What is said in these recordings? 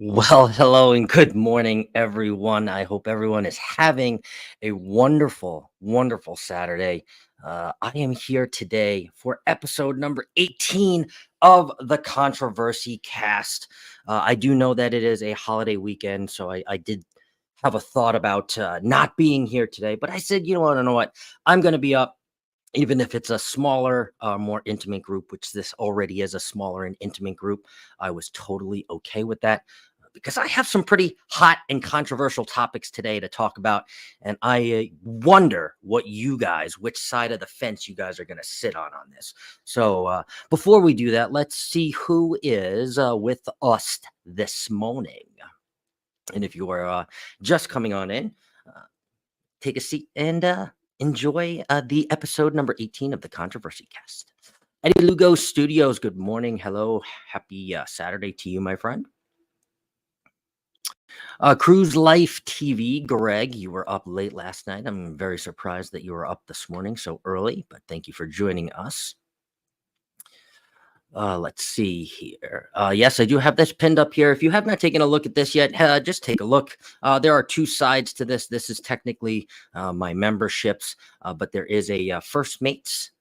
Well, hello and good morning, everyone. I hope everyone is having a wonderful, wonderful Saturday. I am here today for episode number 18 of the Controversy Cast. I do know that it is a holiday weekend, so I did have a thought about not being here today, but I said, you know what? I'm going to be up even if it's a smaller, more intimate group, which this already is a smaller and intimate group. I was totally okay with that because I have some pretty hot and controversial topics today to talk about. And I wonder which side of the fence you guys are going to sit on this. So before we do that, let's see who is with us this morning. And if you are just coming on in, uh, take a seat and enjoy the episode number 18 of the Controversy Cast. Eddie Lugo Studios, good morning. Hello. Happy Saturday to you, my friend. Cruise Life TV, Greg, you were up late last night. I'm very surprised that you were up this morning so early, but thank you for joining us. Let's see here. Yes, I do have this pinned up here. If you have not taken a look at this yet, just take a look. There are two sides to this. This is technically my memberships, but there is a First Mates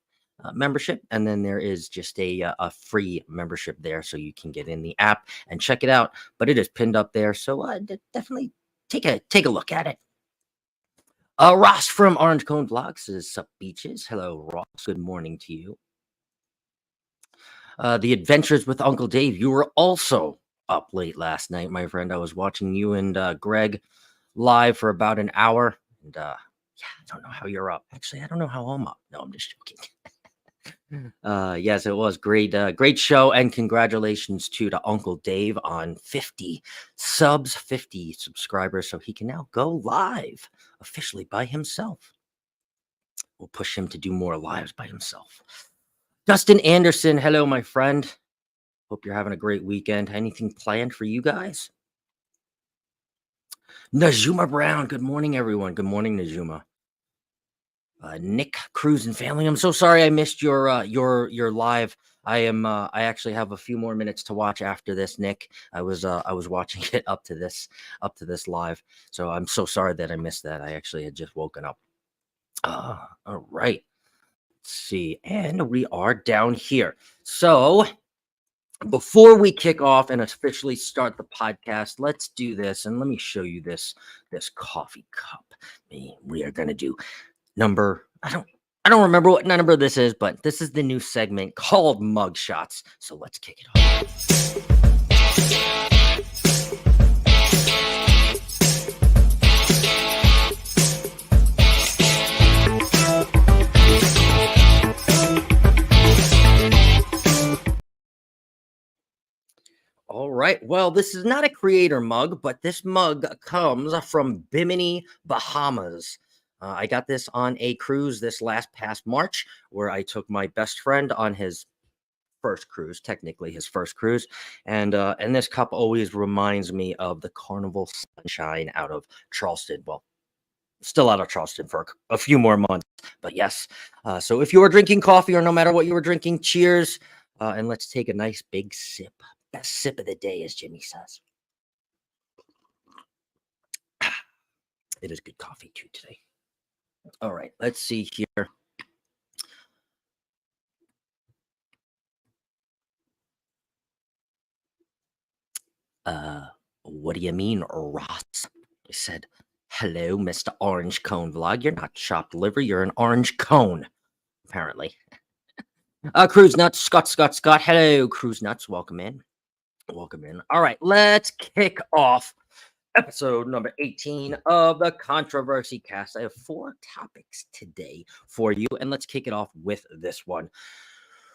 membership, and then there is just a free membership there, so you can get in the app and check it out. But it is pinned up there, so definitely take a look at it. Ross from Orange Cone Vlogs says, "Sup beaches." Hello, Ross. Good morning to you. The Adventures with Uncle Dave. You were also up late last night, my friend. I was watching you and Greg live for about an hour, and yeah, I don't know how you're up. Actually, I don't know how I'm up. No, I'm just joking. Yes, it was great. Great show, and congratulations to Uncle Dave on 50 subs, 50 subscribers, so he can now go live officially by himself. We'll push him to do more lives by himself. Dustin Anderson, hello, my friend. Hope you're having a great weekend. Anything planned for you guys? Najuma Brown, good morning, everyone. Good morning, Najuma. Nick Cruz and family. I'm so sorry I missed your live. I actually have a few more minutes to watch after this, Nick. I was watching it up to this live. So I'm so sorry that I missed that. I actually had just woken up. All right. Let's see. And we are down here. So before we kick off and officially start the podcast, let's do this. And let me show you this coffee cup. We are gonna do I don't remember what number this is, but this is the new segment called Mugshots. So let's kick it off. All right. Well, this is not a creator mug, but this mug comes from Bimini, Bahamas. I got this on a cruise this past March, where I took my best friend on his first cruise, technically his first cruise, and this cup always reminds me of the Carnival sunshine out of Charleston. Well, still out of Charleston for a few more months, but yes. So if you are drinking coffee, or no matter what you were drinking, cheers, and let's take a nice big sip. Best sip of the day, as Jimmy says. It is good coffee too today. All right, let's see here. What do you mean, Ross? I said, hello, Mr. Orange Cone Vlog. You're not chopped liver, you're an orange cone, apparently. Cruise Nuts, Scott. Hello, Cruise Nuts. Welcome in. Welcome in. All right, let's kick off episode number 18 of the Controversy Cast. I have 4 topics today for you, and let's kick it off with this one.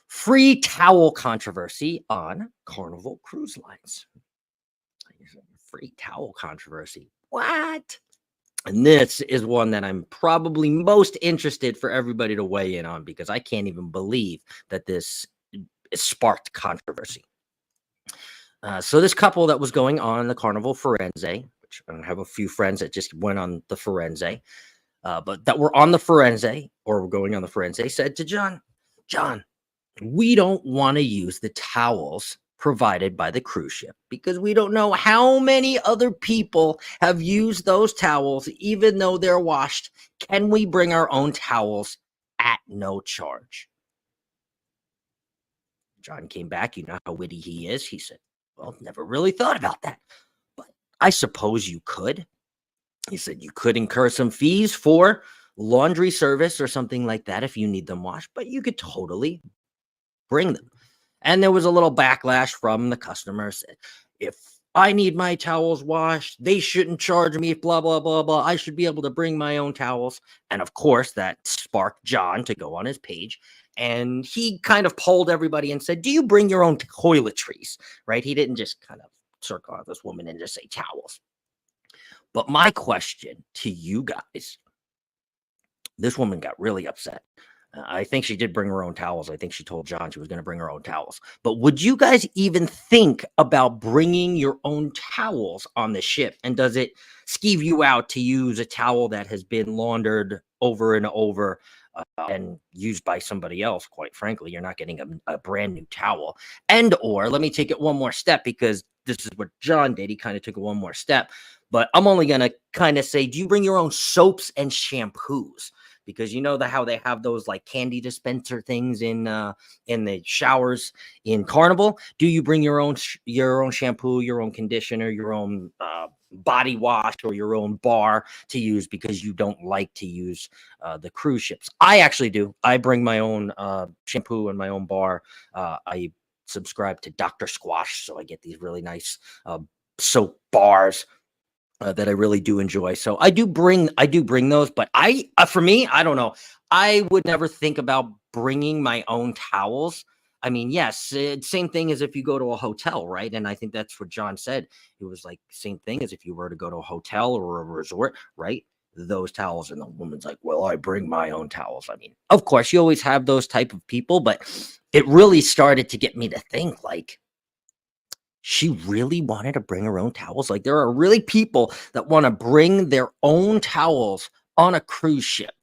Free towel controversy on Carnival Cruise Lines. Free towel controversy. What? And this is one that I'm probably most interested for everybody to weigh in on, because I can't even believe that this sparked controversy. So this couple that was going on the Carnival Firenze, which I have a few friends that just went on the Firenze, but that were on the Firenze or were going on the Firenze, said to John, we don't want to use the towels provided by the cruise ship, because we don't know how many other people have used those towels, even though they're washed. Can we bring our own towels at no charge? John came back. You know how witty he is. He said, well, never really thought about that, but I suppose you could. He said you could incur some fees for laundry service or something like that if you need them washed, but you could totally bring them. And there was a little backlash from the customers. If I need my towels washed, they shouldn't charge me, blah, blah, blah, blah. I should be able to bring my own towels. And of course, that sparked John to go on his page. And he kind of polled everybody and said, do you bring your own toiletries? Right? He didn't just kind of circle out this woman and just say towels. But my question to you guys, this woman got really upset. I think she did bring her own towels. I think she told John she was going to bring her own towels. But would you guys even think about bringing your own towels on the ship? And does it skeeve you out to use a towel that has been laundered over and over and used by somebody else? Quite frankly, you're not getting a brand new towel. And or let me take it one more step, because this is what John did. He kind of took it one more step. But I'm only going to kind of say, do you bring your own soaps and shampoos? Because you know how they have those like candy dispenser things in the showers in Carnival. Do you bring your own shampoo, your own conditioner, your own body wash, or your own bar to use because you don't like to use the cruise ships? I actually do. I bring my own shampoo and my own bar. I subscribe to Dr. Squash, so I get these really nice soap bars that I really do enjoy. So I do bring those, but for me, I don't know. I would never think about bringing my own towels. I mean, yes, same thing as if you go to a hotel, right? And I think that's what John said. It was like same thing as if you were to go to a hotel or a resort, right? Those towels, and the woman's like, well, I bring my own towels. I mean, of course, you always have those type of people, but it really started to get me to think, like, she really wanted to bring her own towels. Like, there are really people that want to bring their own towels on a cruise ship,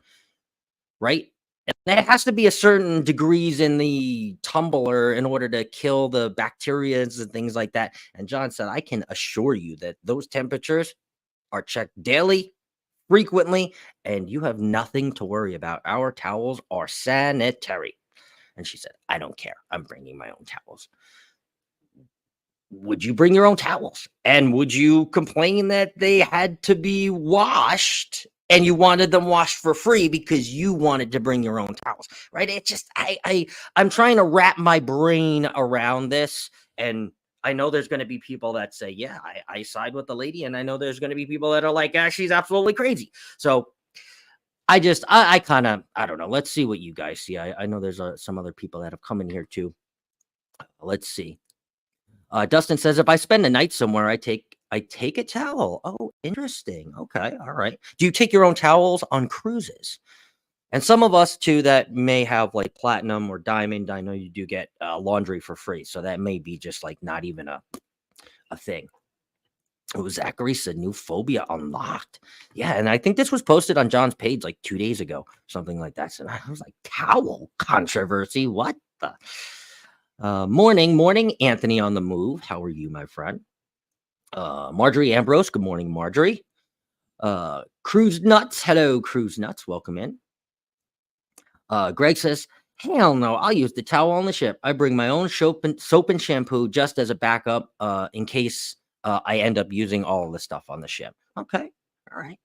right? And there has to be a certain degrees in the tumbler in order to kill the bacteria and things like that. And John said, I can assure you that those temperatures are checked daily, frequently, and you have nothing to worry about. Our towels are sanitary. And she said, I don't care. I'm bringing my own towels. Would you bring your own towels? And would you complain that they had to be washed and you wanted them washed for free because you wanted to bring your own towels? Right? It just I'm trying to wrap my brain around this. And I know there's going to be people that say, yeah, I side with the lady. And I know there's going to be people that are like, she's absolutely crazy. So I kind of, I don't know. Let's see what you guys see. I know there's some other people that have come in here too. Let's see. Dustin says, if I spend the night somewhere, I take a towel. Oh, interesting. Okay. All right. Do you take your own towels on cruises? And some of us too that may have like platinum or diamond, I know you do get laundry for free. So that may be just like not even a thing. It was Zachary said new phobia unlocked. Yeah, and I think this was posted on John's page like 2 days ago, something like that. So I was like, towel controversy. What the? Morning, Anthony on the move. How are you, my friend? Marjorie Ambrose. Good morning, Marjorie. Cruise Nuts. Hello, Cruise Nuts. Welcome in. Greg says, hell no, I'll use the towel on the ship. I bring my own soap and shampoo just as a backup in case I end up using all of the stuff on the ship. Okay. All right.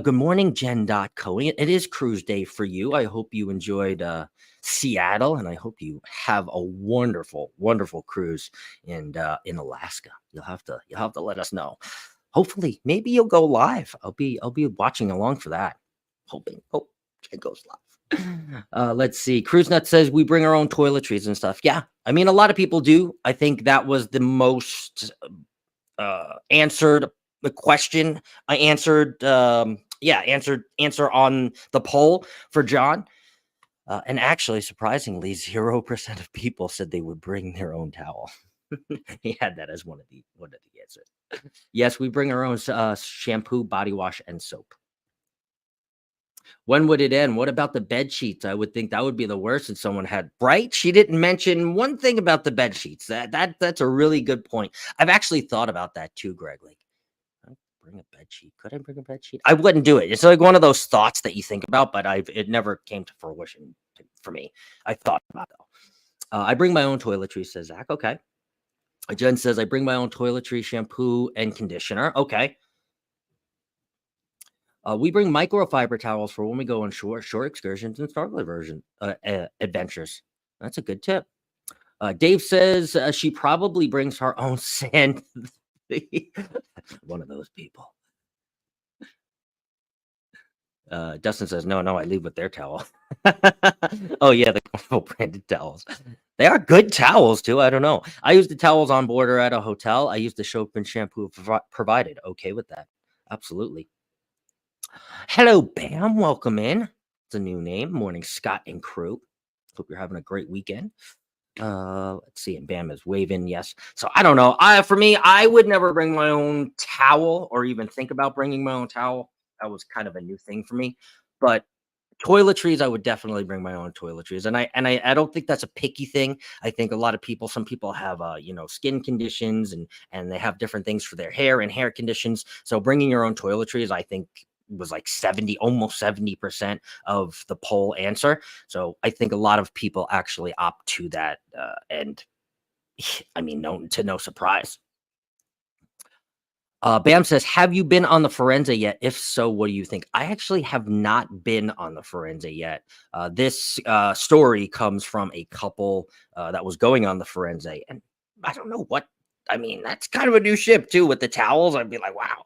Good morning, Jen.Coing. It is cruise day for you. I hope you enjoyed Seattle, and I hope you have a wonderful, wonderful cruise in Alaska. You'll have to let us know. Hopefully, maybe you'll go live. I'll be watching along for that. Hoping. Oh, Jen goes live. Let's see. Cruise Nut says we bring our own toiletries and stuff. Yeah, I mean, a lot of people do. I think that was the most answered the question. I answered answer on the poll for John. And actually, surprisingly, 0% of people said they would bring their own towel. He had that as one of the answers. Yes, we bring our own shampoo, body wash, and soap. When would it end? What about the bed sheets? I would think that would be the worst if someone had right. She didn't mention one thing about the bed sheets. That's a really good point. I've actually thought about that too, Greg. Like, I bring a bed sheet. Could I bring a bed sheet? I wouldn't do it. It's like one of those thoughts that you think about, but it never came to fruition for me. I thought about it though. I bring my own toiletries, says Zach. Okay. Jen says I bring my own toiletry, shampoo, and conditioner. Okay. We bring microfiber towels for when we go on short excursions and snorkel adventures. That's a good tip. Dave says she probably brings her own sand. One of those people. Dustin says, no, I leave with their towel. Oh, yeah, the Carnival branded towels. They are good towels, too. I don't know. I use the towels on board or at a hotel. I use the soap and shampoo provided. Okay with that. Absolutely. Hello, Bam. Welcome in. It's a new name. Morning, Scott and crew. Hope you're having a great weekend. Let's see. And Bam is waving. Yes. So I don't know. For me, I would never bring my own towel or even think about bringing my own towel. That was kind of a new thing for me. But toiletries, I would definitely bring my own toiletries. And I don't think that's a picky thing. I think a lot of people, some people have skin conditions and they have different things for their hair and hair conditions. So bringing your own toiletries, I think was like 70, almost 70% of the poll answer. So I think a lot of people actually opt to that. And I mean, no surprise. Bam says, have you been on the Forenza yet? If so, what do you think? I actually have not been on the Forenza yet. This story comes from a couple that was going on the Forenza. And I don't know what, I mean, that's kind of a new ship too with the towels. I'd be like, wow.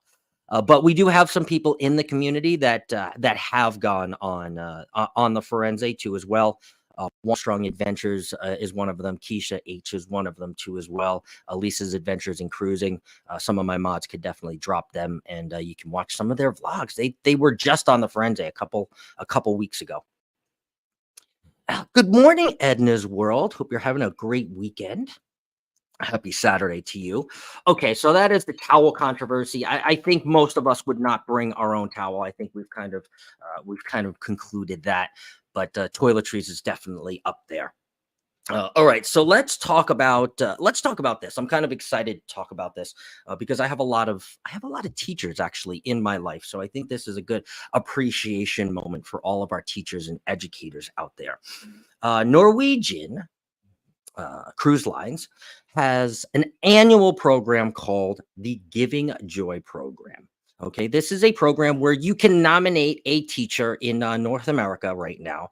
But we do have some people in the community that have gone on the Forenza too as well. One Strong Adventures is one of them. Keisha H is one of them too as well. Lisa's Adventures in Cruising. Some of my mods could definitely drop them, and you can watch some of their vlogs. They were just on the Forenza a couple weeks ago. Good morning, Edna's World. Hope you're having a great weekend. Happy Saturday to you. Okay, so that is the towel controversy. I think most of us would not bring our own towel. I think we've kind of concluded that, but toiletries is definitely up there. All right, so let's talk about this. I'm kind of excited to talk about this because I have a lot of teachers actually in my life. So I think this is a good appreciation moment for all of our teachers and educators out there. Norwegian Cruise Lines has an annual program called the Giving Joy Program. Okay, this is a program where you can nominate a teacher in North America right now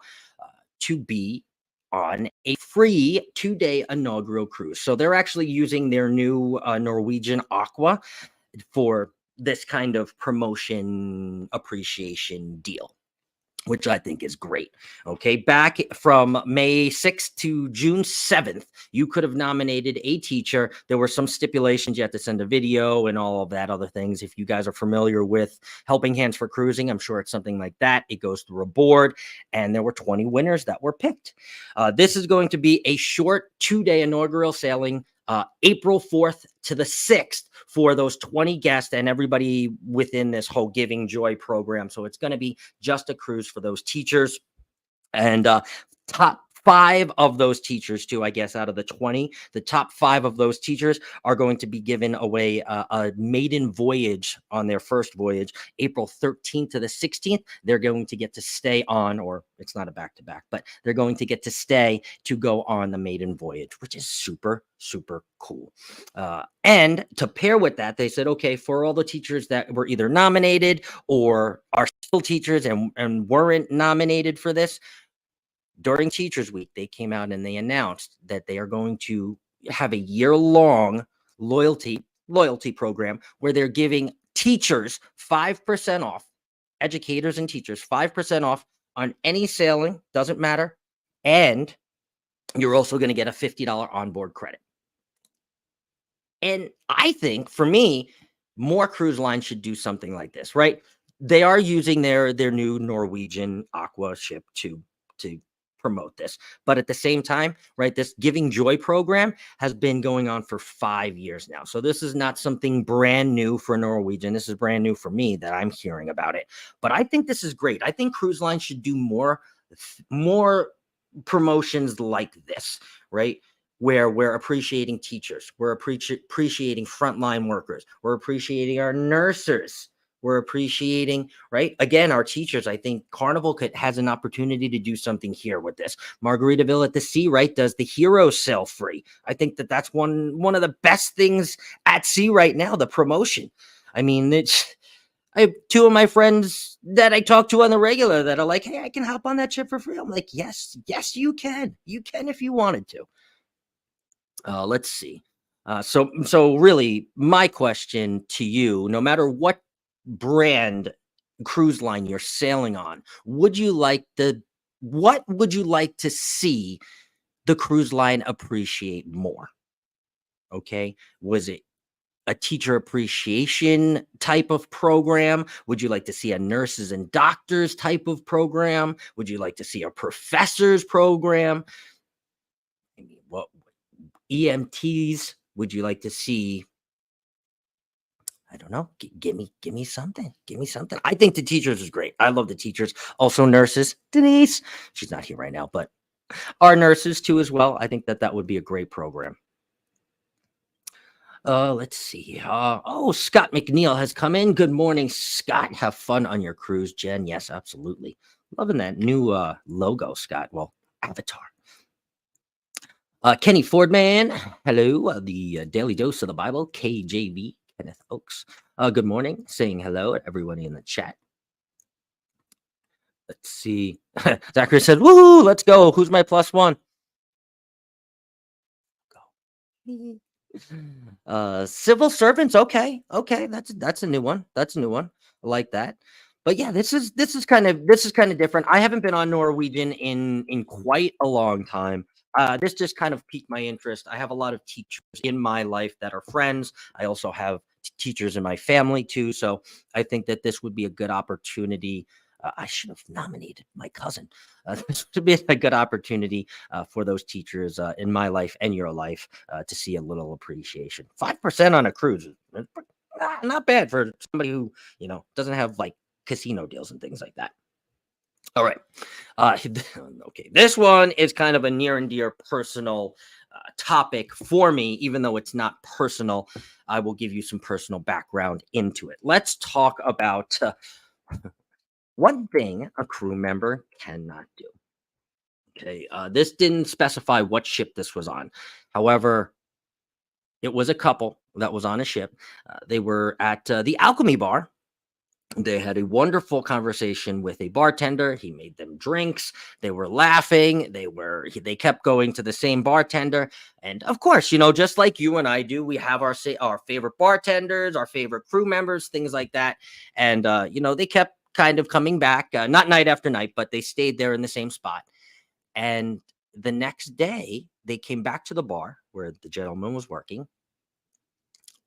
to be on a free 2-day inaugural cruise. So they're actually using their new Norwegian Aqua for this kind of promotion appreciation deal, which I think is great. Okay, back from May 6th to June 7th, you could have nominated a teacher. There were some stipulations. You had to send a video and all of that other things. If you guys are familiar with Helping Hands for Cruising, I'm sure it's something like that. It goes through a board, and there were 20 winners that were picked. This is going to be a short 2-day inaugural sailing, April 4th to the 6th for those 20 guests and everybody within this whole Giving Joy program. So it's going to be just a cruise for those teachers. And top 5 of those teachers too, I guess, out of the 20, the top 5 of those teachers are going to be given away a maiden voyage on their first voyage, April 13th to the 16th. They're going to get to stay on, or it's not a back-to-back, but they're going to get to stay to go on the maiden voyage, which is super, super cool. And to pair with that, they said, okay, for all the teachers that were either nominated or are still teachers and weren't nominated for this, during Teachers Week, they came out and they announced that they are going to have a year-long loyalty program where they're giving teachers 5% off, educators and teachers 5% off on any sailing, doesn't matter. And you're also going to get a $50 onboard credit. And I think for me, more cruise lines should do something like this, right? They are using their new Norwegian Aqua ship to promote this. But at the same time, right, this Giving Joy program has been going on for 5 years now. So this is not something brand new for Norwegian. This is brand new for me that I'm hearing about it. But I think this is great. I think cruise lines should do more promotions like this, right? Where we're appreciating teachers, we're appreciating frontline workers, we're appreciating our nurses, we're appreciating, right? Again, our teachers. I think Carnival has an opportunity to do something here with this. Margaritaville at the Sea, right, does the hero sale free. I think that's one of the best things at sea right now, the promotion. I mean, I have two of my friends that I talk to on the regular that are like, hey, I can hop on that ship for free. I'm like, yes, you can. You can if you wanted to. Let's see. So really, my question to you, no matter what brand cruise line you're sailing on, what would you like to see the cruise line appreciate more? Okay. Was it a teacher appreciation type of program? Would you like to see a nurses and doctors type of program? Would you like to see a professors program? I mean, what EMTs would you like to see? I don't know. Give me something. Give me something. I think the teachers is great. I love the teachers. Also nurses. Denise, she's not here right now, but our nurses too as well. I think that would be a great program. Let's see. Scott McNeil has come in. Good morning, Scott. Have fun on your cruise, Jen. Yes, absolutely. Loving that new logo, Scott. Well, avatar. Kenny Fordman. Hello. The Daily Dose of the Bible, KJV, Kenneth Oaks. Good morning. Saying hello to everyone in the chat. Let's see. Zachary said, woohoo, let's go. Who's my plus one? Go. Civil servants. Okay. That's a new one. I like that. But yeah, this is kind of different. I haven't been on Norwegian in quite a long time. This just kind of piqued my interest. I have a lot of teachers in my life that are friends. I also have teachers in my family too. So I think that this would be a good opportunity. I should have nominated my cousin. This would be a good opportunity for those teachers in my life and your life to see a little appreciation. 5% on a cruise is not bad for somebody who, doesn't have like casino deals and things like that. All right. Okay. This one is kind of a near and dear personal topic for me, even though it's not personal. I will give you some personal background into it. Let's talk about one thing a crew member cannot do. Okay. This didn't specify what ship this was on. However, it was a couple that was on a ship. They were at the Alchemy Bar. They had a wonderful conversation with a bartender. He made them drinks. They were laughing. They kept going to the same bartender. And of course, just like you and I do, we have our favorite bartenders, our favorite crew members, things like that. And, they kept kind of coming back, not night after night, but they stayed there in the same spot. And the next day they came back to the bar where the gentleman was working,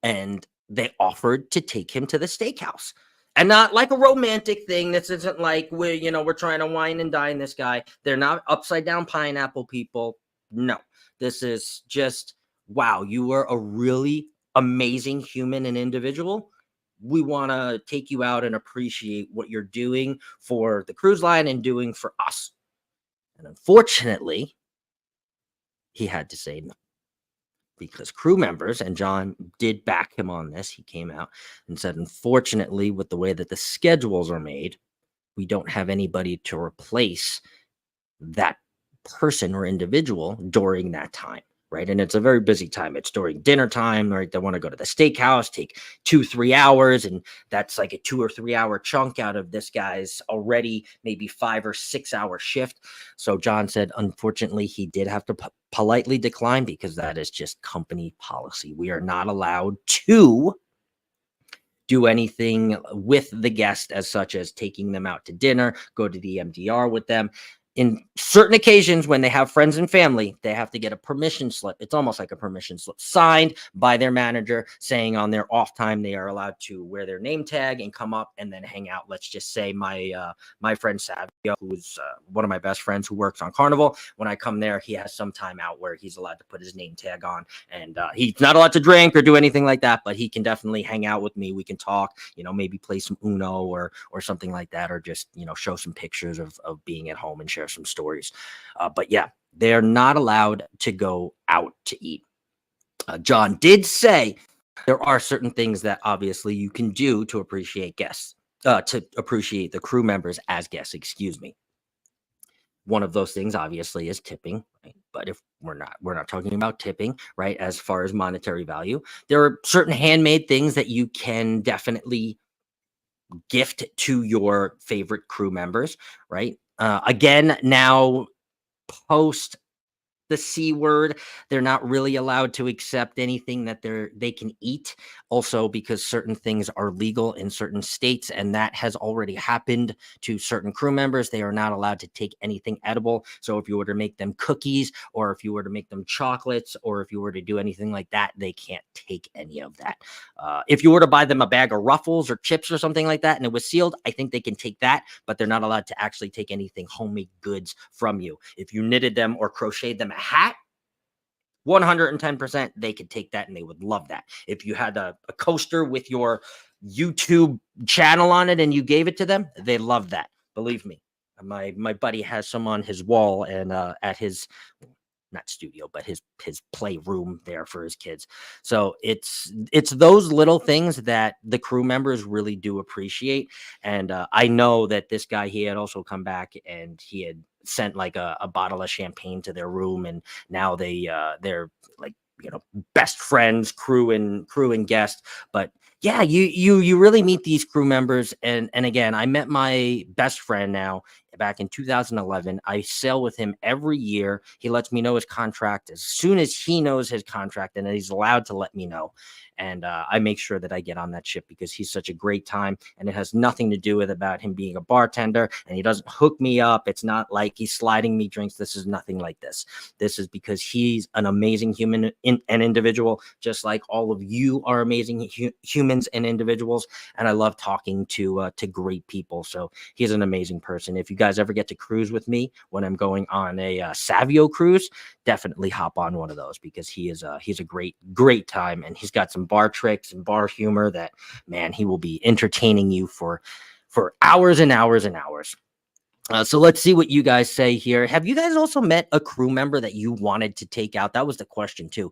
and they offered to take him to the steakhouse. And not like a romantic thing. This isn't like we're trying to wine and dine this guy. They're not upside down pineapple people. No, this is just, wow, you are a really amazing human and individual. We want to take you out and appreciate what you're doing for the cruise line and doing for us. And unfortunately, he had to say no. Because crew members, and John did back him on this, he came out and said, unfortunately, with the way that the schedules are made, we don't have anybody to replace that person or individual during that time, right? And it's a very busy time. It's during dinner time, right? They want to go to the steakhouse, take 2-3 hours, and that's like a 2 or 3 hour chunk out of this guy's already maybe 5 or 6 hour shift. So John said, unfortunately, he did have to politely decline because that is just company policy. We are not allowed to do anything with the guest as such as taking them out to dinner, go to the MDR with them. in certain occasions when they have friends and family, they have to get a permission slip. It's almost like a permission slip signed by their manager saying on their off time they are allowed to wear their name tag and come up and then hang out. Let's just say my friend Savio, who is one of my best friends who works on Carnival, when I come there, he has some time out where he's allowed to put his name tag on, and he's not allowed to drink or do anything like that, but he can definitely hang out with me. We can talk, maybe play some Uno or something like that, or just show some pictures of being at home and share some stories. But yeah, they're not allowed to go out to eat. John did say there are certain things that obviously you can do to appreciate guests, to appreciate the crew members as guests, excuse me. One of those things obviously is tipping, right? But if we're not talking about tipping, right? As far as monetary value, there are certain handmade things that you can definitely gift to your favorite crew members, right? Again, now post the C word, they're not really allowed to accept anything that they can eat. Also, because certain things are legal in certain states, and that has already happened to certain crew members. They are not allowed to take anything edible. So if you were to make them cookies, or if you were to make them chocolates, or if you were to do anything like that, they can't take any of that. If you were to buy them a bag of Ruffles or chips or something like that and it was sealed, I think they can take that, but they're not allowed to actually take anything homemade goods from you. If you knitted them or crocheted them a hat, 110% they could take that and they would love that. If you had a coaster with your YouTube channel on it and you gave it to them, they love that. Believe me. My buddy has some on his wall and at his not studio, but his playroom there for his kids. So it's those little things that the crew members really do appreciate. And I know that this guy, he had also come back and he had sent like a bottle of champagne to their room, and now they're like best friends, crew and guest. But yeah, you really meet these crew members. And again, I met my best friend now back in 2011. I sail with him every year. He lets me know his contract as soon as he knows his contract, and he's allowed to let me know. And I make sure that I get on that ship because he's such a great time, and it has nothing to do with about him being a bartender, and he doesn't hook me up. It's not like he's sliding me drinks. This is nothing like this. This is because he's an amazing human and individual, just like all of you are amazing humans and individuals. And I love talking to great people. So he's an amazing person. If you guys ever get to cruise with me when I'm going on a Savio cruise, definitely hop on one of those because he's a great time, and he's got some bar tricks and bar humor that, man, he will be entertaining you for hours and hours and hours. So let's see what you guys say here. Have you guys also met a crew member that you wanted to take out? That was the question too.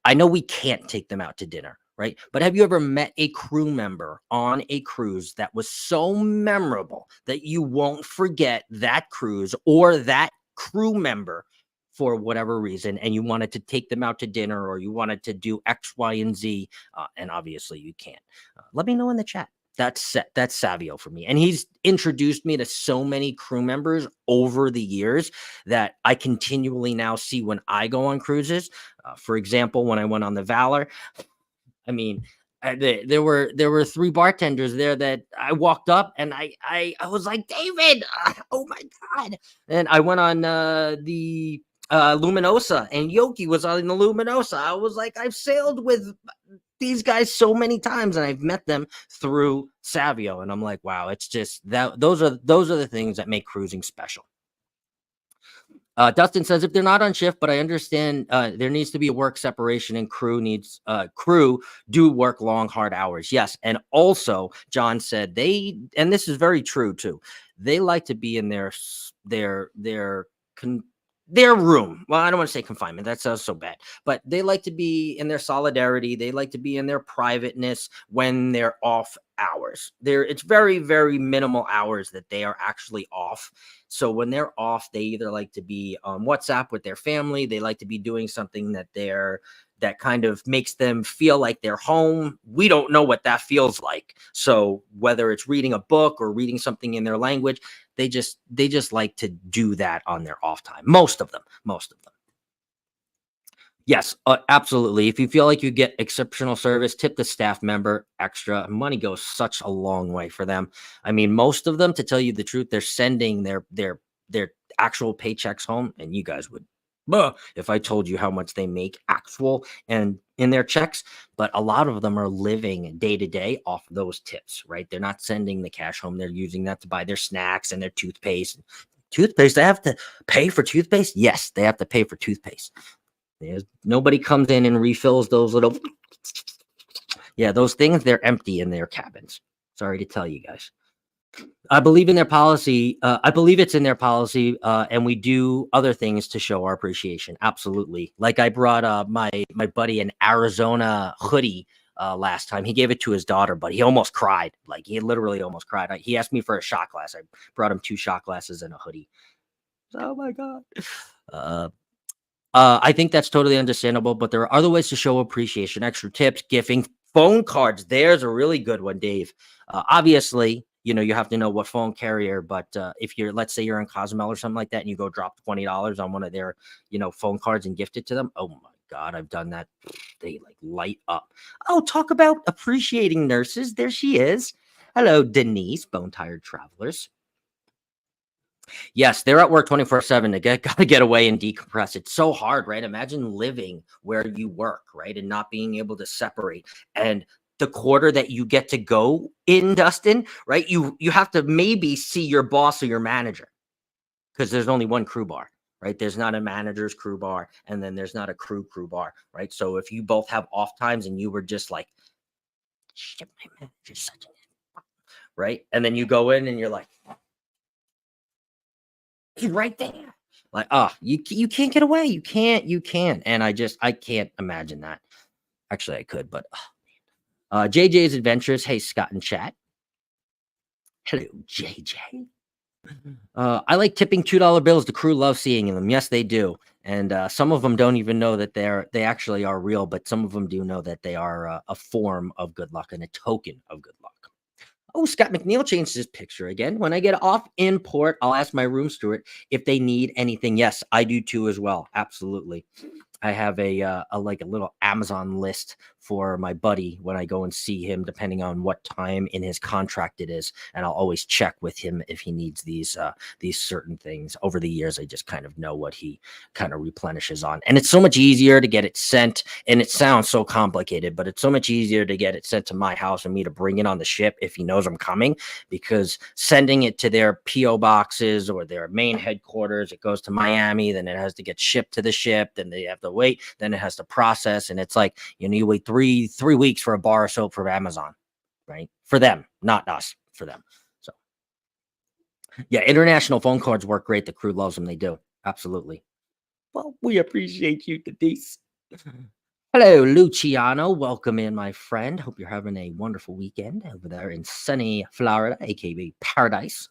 I know we can't take them out to dinner, right? But have you ever met a crew member on a cruise that was so memorable that you won't forget that cruise or that crew member for whatever reason, and you wanted to take them out to dinner, or you wanted to do X, Y, and Z, and obviously you can't? Let me know in the chat. That's Savio for me, and he's introduced me to so many crew members over the years that I continually now see when I go on cruises. For example, when I went on the Valor, I mean, there were three bartenders there that I walked up and I was like, David, oh my god! And I went on the Luminosa, and Yoki was on the Luminosa. I was like, I've sailed with these guys so many times, and I've met them through Savio, and I'm like, wow, it's just that those are the things that make cruising special. Dustin says, if they're not on shift, but I understand there needs to be a work separation, and crew do work long, hard hours. Yes. And also John said and this is very true too, they like to be in their room. Well, I don't want to say confinement. That sounds so bad, but they like to be in their solidarity. They like to be in their privateness when they're off hours. It's very, very minimal hours that they are actually off. So when they're off, they either like to be on WhatsApp with their family. They like to be doing something that kind of makes them feel like they're home. We don't know what that feels like. So whether it's reading a book or reading something in their language, they just like to do that on their off time. Most of them. Yes, absolutely. If you feel like you get exceptional service, tip the staff member extra. Money goes such a long way for them. I mean, most of them, to tell you the truth, they're sending their their actual paychecks home, and you guys would if I told you how much they make actual and in their checks, but a lot of them are living day to day off those tips, right? They're not sending the cash home. They're using that to buy their snacks and their toothpaste. Toothpaste, they have to pay for toothpaste? Yes, they have to pay for toothpaste. Nobody comes in and refills those little, yeah, those things, they're empty in their cabins. Sorry to tell you guys. I believe in their policy. I believe it's in their policy, and we do other things to show our appreciation. Absolutely. Like I brought my buddy an Arizona hoodie last time. He gave it to his daughter, but he almost cried. Like he literally almost cried. He asked me for a shot glass. I brought him 2 shot glasses and a hoodie. Oh my god. Uh, I think that's totally understandable, but there are other ways to show appreciation: extra tips, gifting, phone cards. There's a really good one, Dave. Obviously, you have to know what phone carrier, but if you're, let's say you're in Cozumel or something like that, and you go drop $20 on one of their, phone cards and gift it to them. Oh my God, I've done that. They like light up. Oh, talk about appreciating nurses. There she is. Hello, Denise, Bone Tired Travelers. Yes, they're at work 24/7 to gotta get away and decompress. It's so hard, right? Imagine living where you work, right? And not being able to separate. And the quarter that you get to go in, Dustin, right? You have to maybe see your boss or your manager, because there's only one crew bar, right? There's not a manager's crew bar, and then there's not a crew bar, right? So if you both have off times and you were just like, shit, my manager's such a, right? And then you go in and you're like, he's right there. Like, oh, you can't get away. You can't. And I can't imagine that. Actually, I could, but JJ's Adventures. Hey, Scott in chat. Hello, JJ. I like tipping $2 bills. The crew loves seeing them. Yes, they do. And some of them don't even know that they actually are real, but some of them do know that they are a form of good luck and a token of good luck. Oh, Scott McNeil changed his picture again. When I get off in port, I'll ask my room steward if they need anything. Yes, I do too as well. Absolutely. I have a like a little Amazon list for my buddy when I go and see him, depending on what time in his contract it is, and I'll always check with him if he needs these certain things. Over the years, I just kind of know what he kind of replenishes on, and it's so much easier to get it sent. And it sounds so complicated, but it's so much easier to get it sent to my house and me to bring it on the ship if he knows I'm coming, because sending it to their PO boxes or their main headquarters, it goes to Miami, then it has to get shipped to the ship, then they have to wait, then it has to process, and it's like, you wait three weeks for a bar of soap from Amazon, right? For them, not us, for them. So yeah, international phone cards work great. The crew loves them. They do. Absolutely. Well, we appreciate you, Denise. Hello, Luciano. Welcome in, my friend. Hope you're having a wonderful weekend over there in sunny Florida, aka paradise.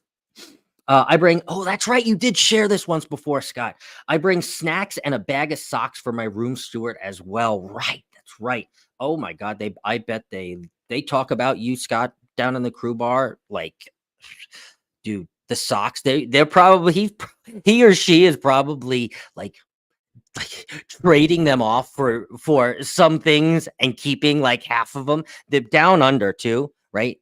I bring, oh, that's right. You did share this once before, Scott. I bring snacks and a bag of socks for my room steward as well. Right. That's right. Oh my God. I bet they talk about you, Scott, down in the crew bar. Like, dude, the socks, they're probably, he or she is probably like trading them off for some things and keeping like half of them. They're down under too, right?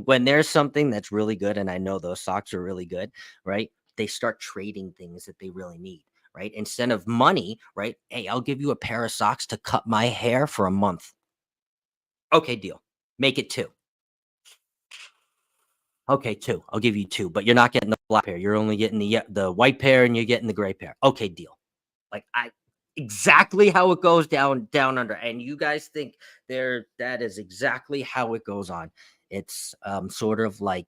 When there's something that's really good, and I know those socks are really good, right? They start trading things that they really need, right? Instead of money, right? Hey, I'll give you a pair of socks to cut my hair for a month. Okay, deal. Make it 2. Okay, 2. I'll give you 2, but you're not getting the black pair. You're only getting the white pair, and you're getting the gray pair. Okay, deal. Like exactly how it goes down under. And you guys think that is exactly how it goes on. It's sort of like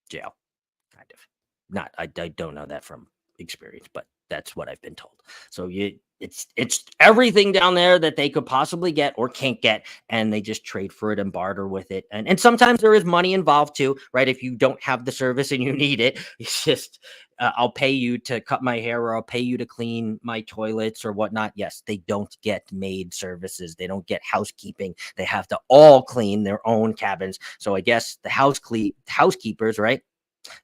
jail, kind of. Not I don't know that from experience, but that's what I've been told. So it's everything down there that they could possibly get or can't get, and they just trade for it and barter with it. And sometimes there is money involved too, right? If you don't have the service and you need it, it's just I'll pay you to cut my hair, or I'll pay you to clean my toilets or whatnot. Yes, they don't get maid services. They don't get housekeeping. They have to all clean their own cabins. So I guess the housekeepers, right?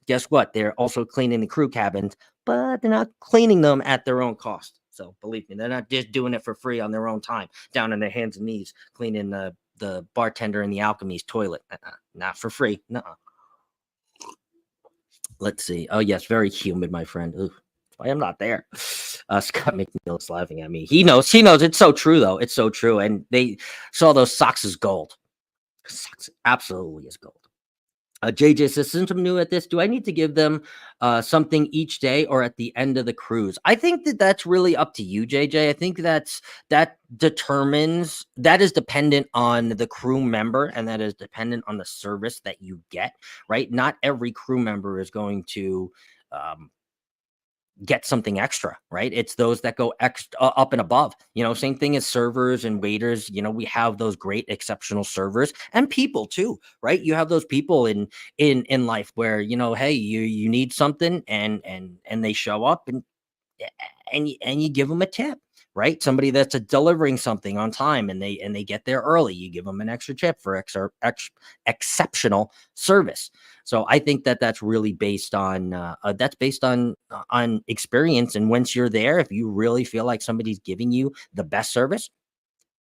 Guess what? They're also cleaning the crew cabins, but they're not cleaning them at their own cost. So believe me, they're not just doing it for free on their own time, down on their hands and knees, cleaning the bartender in the Alchemy's toilet. Not for free. Nuh-uh. Let's see. Oh, yes, very humid, my friend. Ooh, I am not there. Scott McNeil is laughing at me. He knows. He knows. It's so true, though. It's so true. And they saw those socks as gold. Socks absolutely is gold. JJ says, since I'm new at this, do I need to give them something each day or at the end of the cruise? I think that that's really up to you, JJ. I think that is dependent on the crew member, and that is dependent on the service that you get, right? Not every crew member is going to um, get something extra, right? It's those that go up and above. Same thing as servers and waiters. We have those great exceptional servers and people too, right? You have those people in life where, hey, you need something, and they show up, and you give them a tip, right? Somebody that's delivering something on time, and they get there early, you give them an extra tip for exceptional service. So I think that that's really based on on experience. And once you're there, if you really feel like somebody's giving you the best service,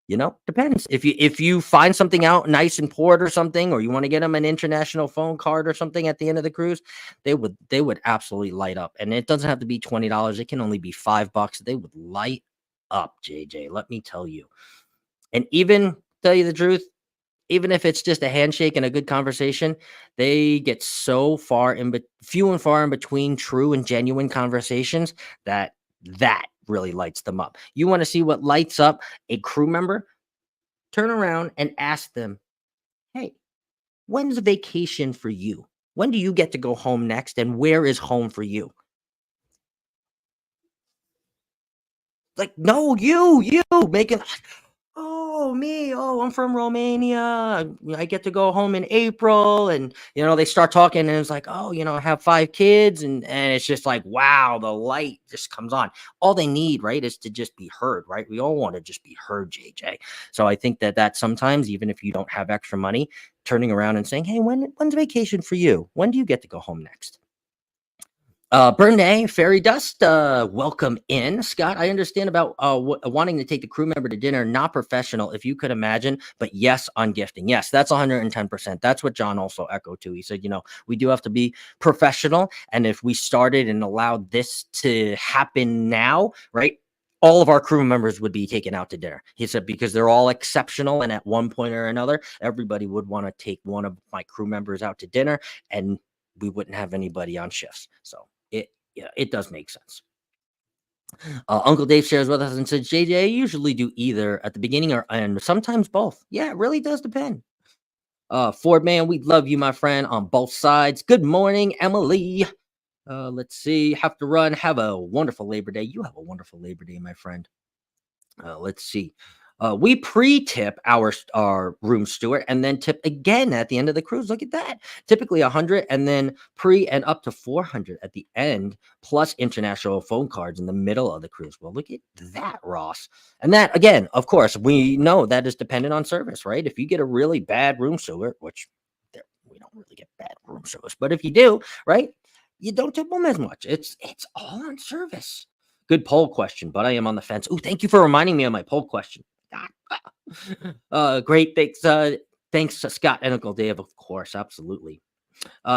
depends. If you find something out nice in port or something, or you want to get them an international phone card or something at the end of the cruise, they would absolutely light up. And it doesn't have to be $20. It can only be $5. They would light up, JJ. Let me tell you. And even tell you the truth, even if it's just a handshake and a good conversation, they get so few and far in between true and genuine conversations that really lights them up. You want to see what lights up a crew member? Turn around and ask them, "Hey, when's a vacation for you? When do you get to go home next? And where is home for you?" Like, no, you making Oh, me. Oh, I'm from Romania. I get to go home in April. And, they start talking, and it's like, oh, I have 5 kids. And it's just like, wow, the light just comes on. All they need, right, is to just be heard, right? We all want to just be heard, JJ. So I think that sometimes, even if you don't have extra money, turning around and saying, hey, when's vacation for you? When do you get to go home next? Bernay, Fairy Dust, welcome in. Scott, I understand about wanting to take the crew member to dinner, not professional, if you could imagine, but yes, on gifting. Yes, that's 110%. That's what John also echoed too. He said, we do have to be professional. And if we started and allowed this to happen now, right? All of our crew members would be taken out to dinner. He said, because they're all exceptional. And at one point or another, everybody would want to take one of my crew members out to dinner, and we wouldn't have anybody on shifts. So yeah, it does make sense. Uncle Dave shares with us and says, JJ, I usually do either at the beginning or end, sometimes both. Yeah, it really does depend. Ford man, we love you, my friend, on both sides. Good morning, Emily. Let's see. Have to run. Have a wonderful Labor Day. You have a wonderful Labor Day, my friend. Let's see. We pre-tip our room steward, and then tip again at the end of the cruise. Look at that. Typically 100, and then pre and up to 400 at the end, plus international phone cards in the middle of the cruise. Well, look at that, Ross. And that, again, of course, we know that is dependent on service, right? If you get a really bad room steward, which we don't really get bad room service, but if you do, right, you don't tip them as much. It's all on service. Good poll question, but I am on the fence. Oh, thank you for reminding me of my poll question. Great. Thanks to Scott and Uncle Dave, of course. Absolutely.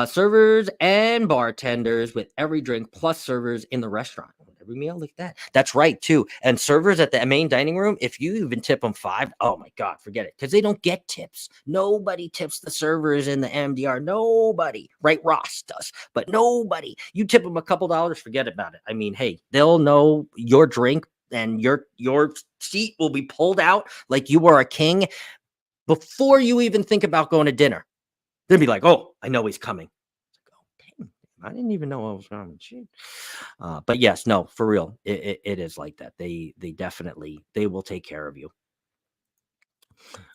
Servers and bartenders with every drink, plus servers in the restaurant. Every meal like that. That's right, too. And servers at the main dining room, if you even tip them 5, oh my God, forget it. Because they don't get tips. Nobody tips the servers in the MDR. Nobody. Right? Ross does. But nobody. You tip them a couple dollars, forget about it. I mean, hey, they'll know your drink, and your seat will be pulled out like you were a king before you even think about going to dinner. They'll be like, oh, I know he's coming. I didn't even know I was coming. Shit. But yes, no, for real, it is like that. They definitely they will take care of you.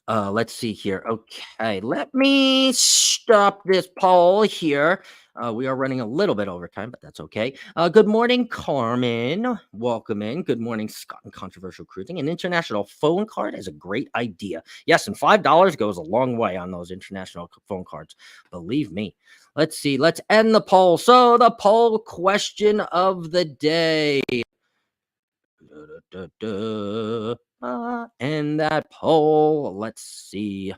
Let's see here. Okay, let me stop this poll here. We are running a little bit over time, but that's okay. Good morning, Carmen. Welcome in. Good morning, Scott and Controversial Cruising. An international phone card is a great idea. Yes, and $5 goes a long way on those international phone cards. Believe me. Let's see. Let's end the poll. So the poll question of the day. And that poll. Let's see.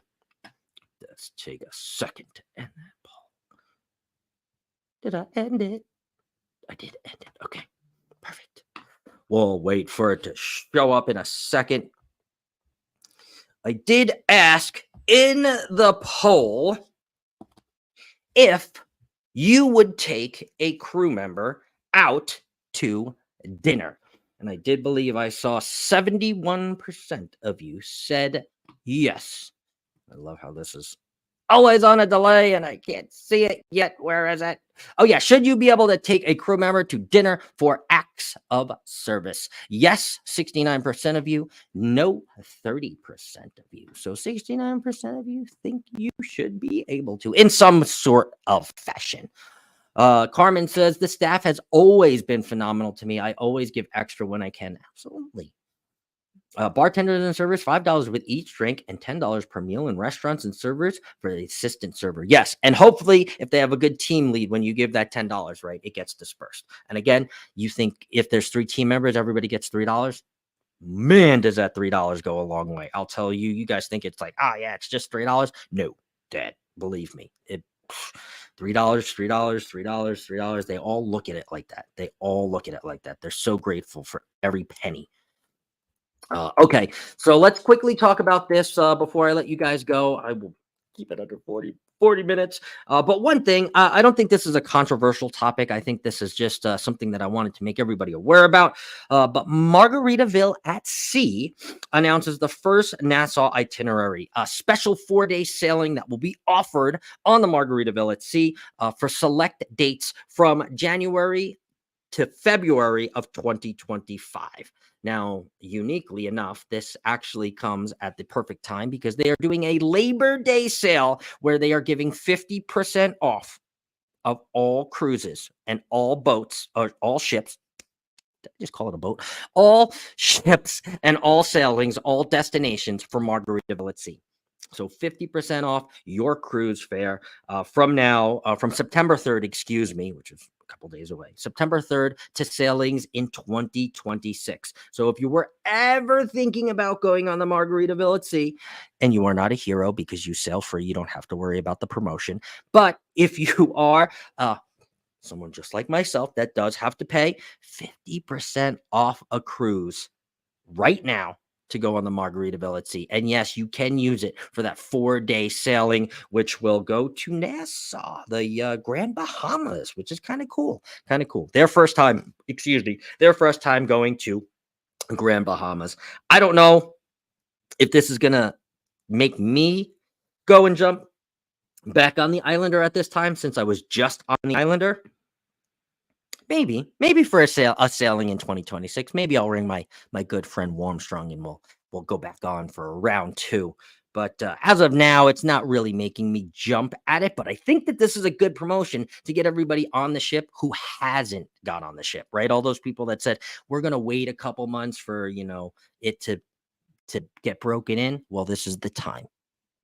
Let's take a second to end that poll. Did I end it? I did end it. Okay, perfect. We'll wait for it to show up in a second. I did ask in the poll if you would take a crew member out to dinner. And I did believe I saw 71% of you said yes. I love how this is always on a delay and I can't see it yet. Where is it? Oh, yeah. Should you be able to take a crew member to dinner for acts of service? Yes, 69% of you. No, 30% of you. So 69% of you think you should be able to in some sort of fashion. Carmen says the staff has always been phenomenal to me. I always give extra when I can. Absolutely. Bartenders and servers, $5 with each drink and $10 per meal in restaurants and servers for the assistant server. Yes. And hopefully, if they have a good team lead, when you give that $10, right, it gets dispersed. And again, you think if there's 3 team members, everybody gets $3. Man, does that $3 go a long way. I'll tell you, you guys think it's like, yeah, it's just $3. No, Dad, believe me. $3, $3, $3, $3. They all look at it like that. They all look at it like that. They're so grateful for every penny. Okay, so let's quickly talk about this before I let you guys go. I will keep it under 40 minutes. But one thing, I don't think this is a controversial topic. I think this is just something that I wanted to make everybody aware about. But Margaritaville at Sea announces the first Nassau itinerary, a special 4-day sailing that will be offered on the Margaritaville at Sea for select dates from January to February of 2025. Now, uniquely enough, this actually comes at the perfect time because they are doing a Labor Day sale where they are giving 50% off of all cruises and all boats or all ships. Just call it a boat. All ships and all sailings, all destinations for Margaritaville at Sea. So 50% off your cruise fare from September 3rd, which is a couple days away, September 3rd to sailings in 2026. So if you were ever thinking about going on the Margaritaville at Sea, and you are not a hero because you sail free, you don't have to worry about the promotion. But if you are someone just like myself that does have to pay 50% off a cruise right now to go on the Margaritaville at Sea. And yes, you can use it for that 4-day sailing, which will go to Nassau, the Grand Bahamas, which is kind of cool. Their first time going to Grand Bahamas. I don't know if this is going to make me go and jump back on the Islander at this time, since I was just on the Islander. Maybe for a sailing in 2026. Maybe I'll ring my good friend Warmstrong and we'll go back on for round 2. But as of now, it's not really making me jump at it. But I think that this is a good promotion to get everybody on the ship who hasn't got on the ship, right? All those people that said we're gonna wait a couple months for it to get broken in. Well, this is the time.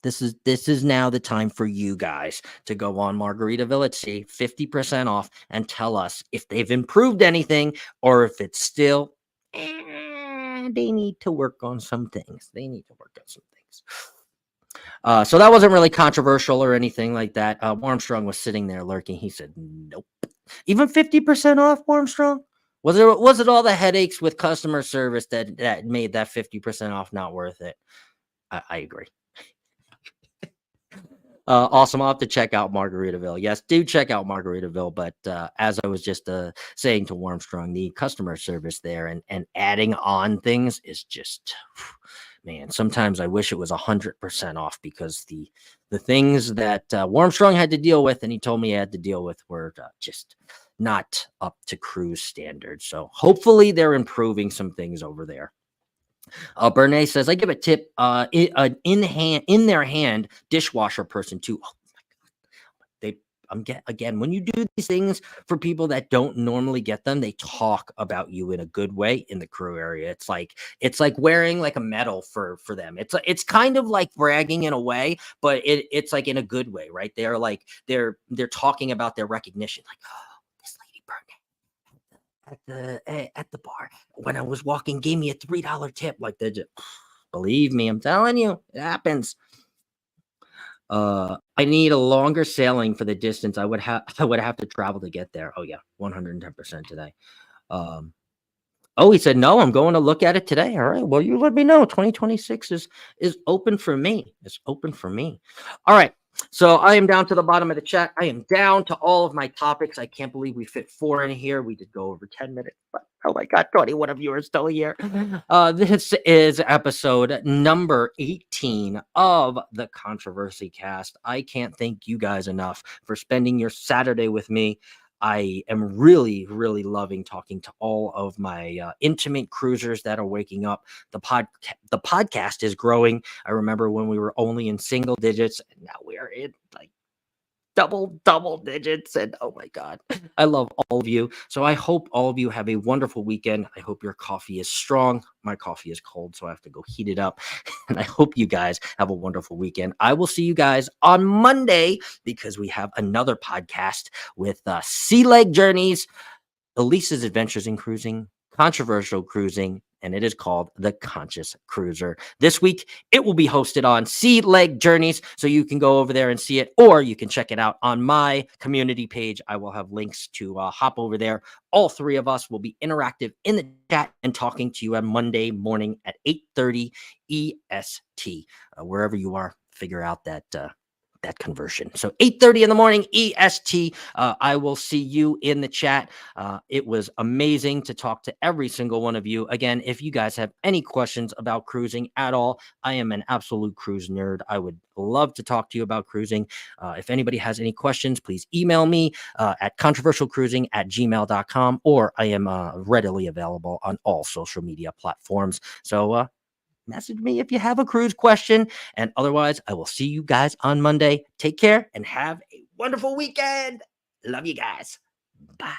This is now the time for you guys to go on Margaritaville at Sea, 50% off, and tell us if they've improved anything or if it's still they need to work on some things. So that wasn't really controversial or anything like that. Armstrong was sitting there lurking. He said, "Nope." Even 50% off, Armstrong? Was it all the headaches with customer service that made that 50% off not worth it? I agree. Awesome. I'll have to check out Margaritaville. Yes, do check out Margaritaville. But as I was just saying to Warmstrong, the customer service there and adding on things is just, man, sometimes I wish it was 100% off, because the things that Warmstrong had to deal with and he told me I had to deal with were just not up to cruise standards. So hopefully they're improving some things over there. Bernays says, I give a tip in their hand dishwasher person too. Oh my God. Again, when you do these things for people that don't normally get them, they talk about you in a good way in the crew area. It's like wearing like a medal for them. It's kind of like bragging in a way, but it's like in a good way, right? They're like they're talking about their recognition, like, oh, this lady Bernays at the bar when I was walking gave me a $3 tip. Like, they just, believe me, I'm telling you, it happens. I need a longer sailing for the distance. I would have to travel to get there. Oh yeah, 110% today. Um, oh, he said no. I'm going to look at it today. All right. Well, you let me know. 2026 is open for me. It's open for me. All right. So I am down to the bottom of the chat. I am down to all of my topics. I can't believe we fit 4 in here. We did go over 10 minutes, but oh my God, 21 of you are still here. This is episode number 18 of the Controversy Cast. I can't thank you guys enough for spending your Saturday with me. I am really, really loving talking to all of my intimate cruisers that are waking up. The podcast is growing. I remember when we were only in single digits, and now we're in like double digits. And oh my God, I love all of you. So I hope all of you have a wonderful weekend. I hope your coffee is strong. My coffee is cold, so I have to go heat it up. And I hope you guys have a wonderful weekend. I will see you guys on Monday because we have another podcast with Sea Leg Journeys, Elise's Adventures in Cruising, Controversial Cruising, and it is called The Conscious Cruiser. This week, it will be hosted on Sea Leg Journeys, so you can go over there and see it, or you can check it out on my community page. I will have links to hop over there. All 3 of us will be interactive in the chat and talking to you on Monday morning at 8:30 EST. Wherever you are, figure out that conversion. So 8:30 in the morning EST. I will see you in the chat. It was amazing to talk to every single one of you. Again, if you guys have any questions about cruising at all, I am an absolute cruise nerd. I would love to talk to you about cruising. If anybody has any questions, please email me at controversialcruising@gmail.com, or I am readily available on all social media platforms. So message me if you have a cruise question. And otherwise, I will see you guys on Monday. Take care and have a wonderful weekend. Love you guys. Bye.